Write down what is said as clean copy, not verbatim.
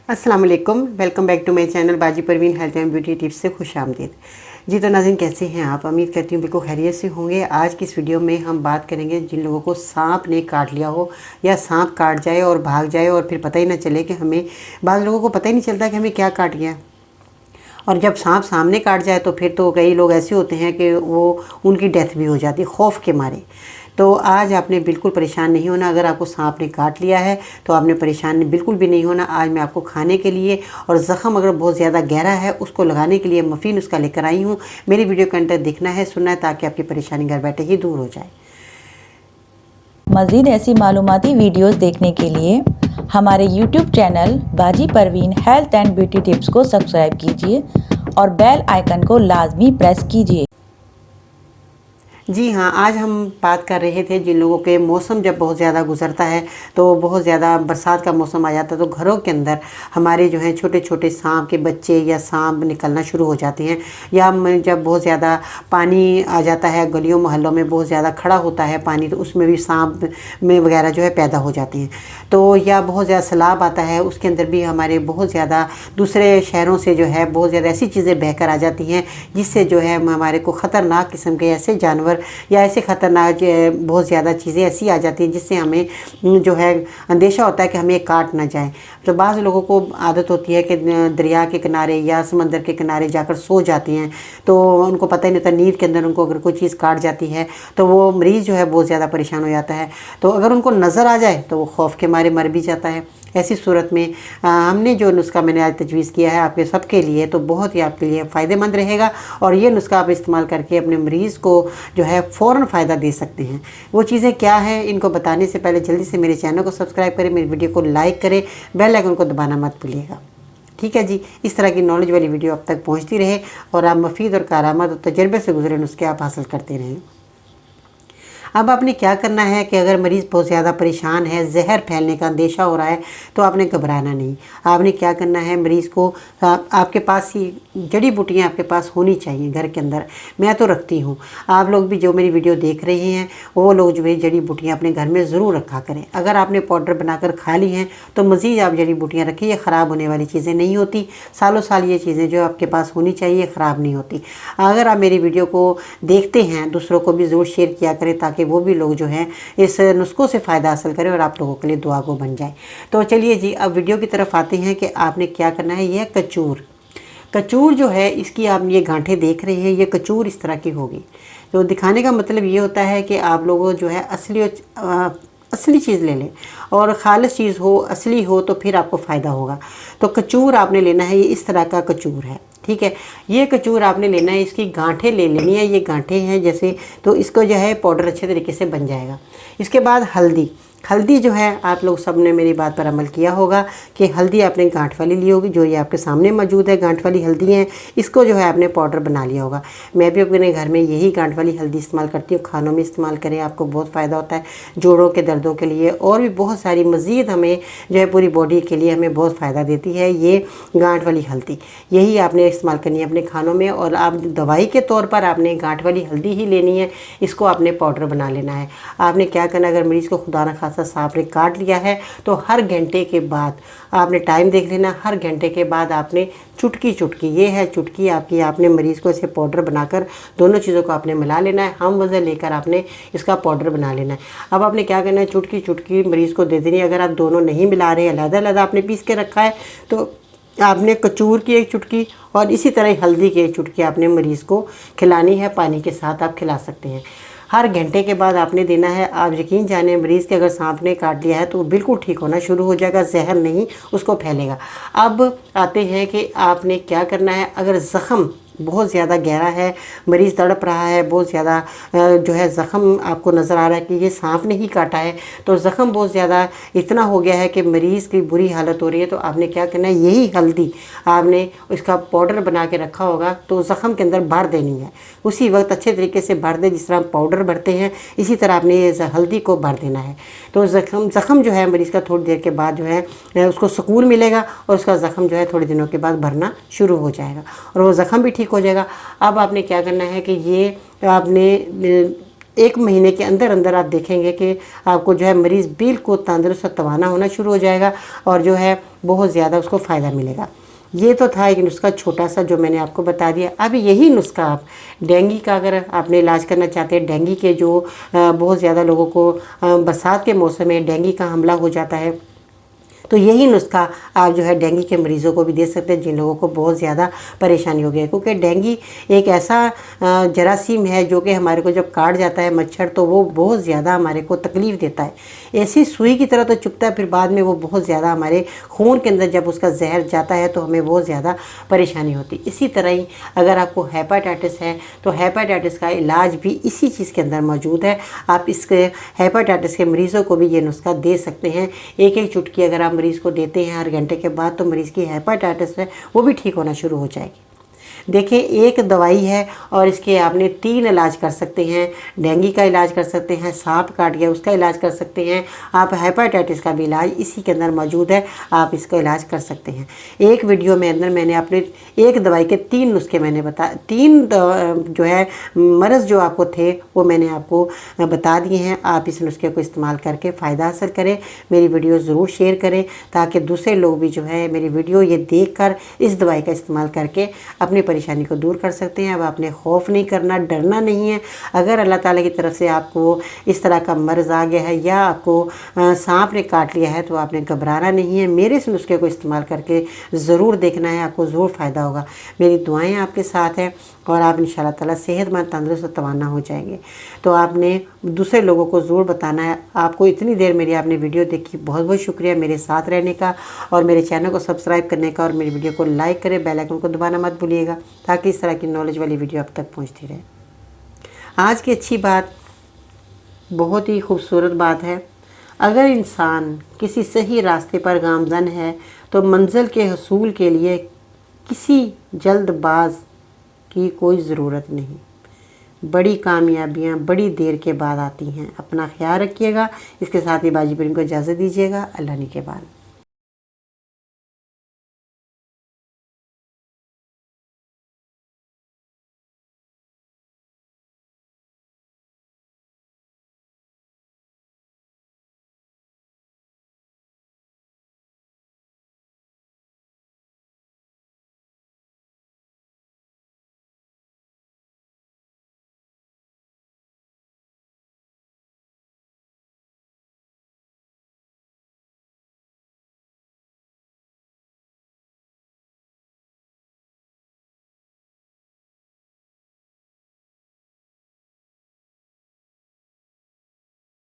अस्सलाम वालेकुम, welcome back to my channel बाजी Parveen health and beauty tips से खुश आमदीद। जी तो नाज़रीन, कैसे हैं आप? उम्मीद करती हूँ बिल्कुल खैरियत से होंगे। आज की इस वीडियो में हम बात करेंगे जिन लोगों को सांप ने काट लिया हो या सांप काट जाए और भाग जाए और फिर पता ही ना चले कि हमें, बाज़ लोगों को पता ही नहीं चलता कि हमें क्या काट गया। और जब सांप सामने काट जाए तो फिर तो कई लोग ऐसे होते हैं कि वो उनकी डेथ भी हो जाती है खौफ के मारे। तो आज आपने बिल्कुल परेशान नहीं होना। अगर आपको सांप ने काट लिया है तो आपने परेशान बिल्कुल भी नहीं होना। आज मैं आपको खाने के लिए और ज़ख़म अगर बहुत ज़्यादा गहरा है उसको लगाने के लिए मफ़ी नुस्खा लेकर आई हूँ। मेरी वीडियो के अंत तक देखना है, सुनना है, ताकि आपकी परेशानी घर बैठे ही दूर हो जाए। मज़ीद ऐसी मालूमाती वीडियोस देखने के लिए हमारे YouTube चैनल बाजी Parveen health and beauty tips को सब्सक्राइब कीजिए और बेल आइकन को लाजमी प्रेस कीजिए। जी हाँ, आज हम बात कर रहे थे जिन लोगों के मौसम जब बहुत ज़्यादा गुजरता है तो बहुत ज़्यादा बरसात का मौसम आ जाता है तो घरों के अंदर हमारे जो हैं छोटे छोटे सांप के बच्चे या सांप निकलना शुरू हो जाते हैं। या जब बहुत ज़्यादा पानी आ जाता है, गलियों मोहल्लों में बहुत ज़्यादा खड़ा होता है पानी, तो उसमें भी सांप में वगैरह जो है पैदा हो जाते हैं। तो या बहुत ज़्यादा सैलाब आता है, उसके अंदर भी हमारे बहुत ज़्यादा दूसरे शहरों से जो है बहुत ज़्यादा ऐसी चीज़ें बहकर आ जाती हैं जिससे जो है हमारे को ख़तरनाक किस्म के ऐसे जानवर या ऐसे ख़तरनाक बहुत ज़्यादा चीज़ें ऐसी आ जाती हैं जिससे हमें जो है अंदेशा होता है कि हमें काट ना जाए। तो बाज़ लोगों को आदत होती है कि दरिया के किनारे या समंदर के किनारे जाकर सो जाते हैं, तो उनको पता ही नहीं होता, नींद के अंदर उनको अगर कोई चीज़ काट जाती है तो वो मरीज़ जो है बहुत ज़्यादा परेशान हो जाता है। तो अगर उनको नज़र आ जाए तो वो खौफ के मारे मर भी जाता है। ऐसी सूरत में हमने जो नुस्खा मैंने आज तजवीज़ किया है आपके सबके लिए, तो बहुत ही आपके लिए फ़ायदेमंद रहेगा और ये नुस्खा आप इस्तेमाल करके अपने मरीज़ को जो है फ़ौरन फ़ायदा दे सकते हैं। वो चीज़ें क्या हैं, इनको बताने से पहले जल्दी से मेरे चैनल को सब्सक्राइब करें, मेरी वीडियो को लाइक करें, बेल आइकन को दबाना मत भूलिएगा। ठीक है जी, इस तरह की नॉलेज वाली वीडियो अब तक पहुँचती रहे और आप मफीद और कारआमद और तजर्बे से गुजरे नुस्खे आप हासिल करते रहें। अब आपने क्या करना है कि अगर मरीज़ बहुत ज़्यादा परेशान है, जहर फैलने का अंदेशा हो रहा है, तो आपने घबराना नहीं। आपने क्या करना है, मरीज़ को आपके पास ही जड़ी बूटियाँ आपके पास होनी चाहिए घर के अंदर। मैं तो रखती हूँ, आप लोग भी जो मेरी वीडियो देख रहे हैं वो लोग जो है जड़ी बूटियाँ अपने घर में ज़रूर रखा करें। अगर आपने पाउडर बनाकर खा ली हैं तो मज़ीद आप जड़ी बूटियाँ रखिए, ये ख़राब होने वाली चीज़ें नहीं होती। सालों साल ये चीज़ें जो आपके पास होनी चाहिए ख़राब नहीं होती। अगर आप मेरी वीडियो को देखते हैं दूसरों को भी ज़रूर शेयर किया करें ताकि वो भी लोग जो हैं इस नुस्खों से फ़ायदा हासिल करें और आप लोगों के लिए दुआ को बन जाए। तो चलिए जी, अब वीडियो की तरफ आते हैं कि आपने क्या करना है। यह कचूर, कचूर जो है इसकी आप ये गांठें देख रहे हैं, ये कचूर इस तरह की होगी। तो दिखाने का मतलब ये होता है कि आप लोगों जो है असली चीज़ ले लें और ख़ालिस चीज़ हो, असली हो, तो फिर आपको फ़ायदा होगा। तो कचूर आपने लेना है, ये इस तरह का कचूर है। ठीक है, ये कचूर आपने लेना है, इसकी गांठें ले लेनी है। ये गांठें हैं जैसे, तो इसको जो है पाउडर अच्छे तरीके से बन जाएगा। इसके बाद हल्दी, हल्दी जो है आप लोग सब ने मेरी बात पर अमल किया होगा कि हल्दी आपने गांठ वाली ली होगी, जो ये आपके सामने मौजूद है गांठ वाली हल्दी है। इसको जो है आपने पाउडर बना लिया होगा। मैं भी अपने घर में यही गांठ वाली हल्दी इस्तेमाल करती हूँ। खानों में इस्तेमाल करें, आपको बहुत फ़ायदा होता है जोड़ों के दर्दों के लिए, और भी बहुत सारी मज़ीद हमें जो है पूरी बॉडी के लिए हमें बहुत फ़ायदा देती है ये गांठ वाली हल्दी। यही आपने इस्तेमाल करनी है अपने खानों में, और आप दवाई के तौर पर आपने गांठ वाली हल्दी ही लेनी है। इसको आपने पाउडर बना लेना है। आपने क्या करना, अगर मरीज़ को खुदा न खासा सांप ने काट लिया है तो हर घंटे के बाद आपने टाइम देख लेना, हर घंटे के बाद आपने चुटकी चुटकी, ये है चुटकी आपकी, आपने मरीज़ को ऐसे पाउडर बनाकर दोनों चीज़ों को आपने मिला लेना है। हम वज़न लेकर आपने इसका पाउडर बना लेना है। अब आपने क्या करना है, चुटकी चुटकी मरीज़ को दे देनी है। अगर आप दोनों नहीं मिला रहे, अलग-अलग आपने पीस के रखा है, तो आपने कचूर की एक चुटकी और इसी तरह हल्दी की एक चुटकी आपने मरीज़ को खिलानी है। पानी के साथ आप खिला सकते हैं। हर घंटे के बाद आपने देना है। आप यकीन जाने मरीज़ के अगर सांप ने काट लिया है तो वो बिल्कुल ठीक होना शुरू हो जाएगा, जहर नहीं उसको फैलेगा। अब आते हैं कि आपने क्या करना है। अगर ज़ख़म बहुत ज़्यादा गहरा है, मरीज़ तड़प रहा है, बहुत ज़्यादा जो है ज़ख़म आपको नज़र आ रहा है कि ये सांप ने ही काटा है, तो ज़ख़म बहुत ज़्यादा इतना हो गया है कि मरीज़ की बुरी हालत हो रही है, तो आपने क्या करना है, यही हल्दी आपने इसका पाउडर बना के रखा होगा तो ज़ख़म के अंदर भर देनी है। उसी वक्त अच्छे तरीके से भर दे, जिस तरह हम पाउडर भरते हैं इसी तरह आपने ये हल्दी को भर देना है। तो ज़ख़म जो है मरीज़ का थोड़ी देर के बाद जो है उसको सुकून मिलेगा और उसका ज़ख़म जो है थोड़े दिनों के बाद भरना शुरू हो जाएगा और वो ज़ख़म भी ठीक हो जाएगा। अब आपने क्या करना है कि ये आपने 1 महीने के अंदर अंदर आप देखेंगे कि आपको जो है मरीज़ बिल्कुल तंदुरुस्त और तवाना होना शुरू हो जाएगा और जो है बहुत ज़्यादा उसको फ़ायदा मिलेगा। ये तो था एक नुस्खा छोटा सा जो मैंने आपको बता दिया। अब यही नुस्खा आप डेंगू का अगर आपने इलाज करना चाहते हैं, डेंगू के जो बहुत ज़्यादा लोगों को बरसात के मौसम में डेंगू का हमला हो जाता है, तो यही नुस्खा आप जो है डेंगू के मरीज़ों को भी दे सकते हैं जिन लोगों को बहुत ज़्यादा परेशानी हो गई है। क्योंकि डेंगू एक ऐसा जरासीम है जो कि हमारे को जब काट जाता है मच्छर, तो वो बहुत ज़्यादा हमारे को तकलीफ़ देता है। ऐसी सुई की तरह तो चुभता है, फिर बाद में वो बहुत ज़्यादा हमारे खून के अंदर जब उसका जहर जाता है तो हमें बहुत ज़्यादा परेशानी होती है। इसी तरह ही अगर आपको हेपाटाइटिस है तो हेपाटाइटिस का इलाज भी इसी चीज़ के अंदर मौजूद है। आप इसके हेपाटाइटिस के मरीज़ों को भी ये नुस्खा दे सकते हैं। एक एक चुटकी अगर आप मरीज़ को देते हैं हर घंटे के बाद, तो मरीज़ की हेपाटाइटिस है वो भी ठीक होना शुरू हो जाएगी। देखिए, एक दवाई है और इसके आपने 3 इलाज कर सकते हैं। डेंगू का इलाज कर सकते हैं, सांप काट गया उसका इलाज कर सकते हैं, आप हेपाटाइटिस का भी इलाज इसी के अंदर मौजूद है, आप इसका इलाज कर सकते हैं। एक वीडियो में अंदर मैंने अपने एक दवाई के 3 नुस्खे मैंने बता 3 जो है मर्ज़ जो आपको थे वो मैंने आपको बता दिए हैं। आप इस नुस्खे को इस्तेमाल करके फ़ायदा हासिल करें। मेरी वीडियो ज़रूर शेयर करें ताकि दूसरे लोग भी जो है मेरी वीडियो ये देखकर इस दवाई का इस्तेमाल करके अपनी परेशानी को दूर कर सकते हैं। अब आपने खौफ नहीं करना, डरना नहीं है। अगर अल्लाह ताला की तरफ से आपको इस तरह का मर्ज़ आ गया है या आपको सांप ने काट लिया है तो आपने घबराना नहीं है। मेरे इस नुस्खे को इस्तेमाल करके ज़रूर देखना है, आपको ज़रूर फ़ायदा होगा। मेरी दुआएं आपके साथ हैं और आप इंशाअल्लाह ताला सेहतमंद, तंदुरुस्त और तवाना हो जाएंगे। तो आपने दूसरे लोगों को ज़रूर बताना है। आपको इतनी देर मेरी आपने वीडियो देखी, बहुत बहुत शुक्रिया मेरे साथ रहने का और मेरे चैनल को सब्सक्राइब करने का, और मेरी वीडियो को लाइक करें, बेल आइकन को दबाना मत भूलिएगा ताकि इस तरह की नॉलेज वाली वीडियो आप तक पहुँचती रहे। आज की अच्छी बात, बहुत ही खूबसूरत बात है। अगर इंसान किसी सही रास्ते पर गामज़न है तो मंजिल के हसूल के लिए किसी जल्दबाज की कोई ज़रूरत नहीं। बड़ी कामयाबियाँ बड़ी देर के बाद आती हैं। अपना ख्याल रखिएगा। इसके साथ ही बाजी पर इनको इजाज़त दीजिएगा। अल्लाह ने के बाद।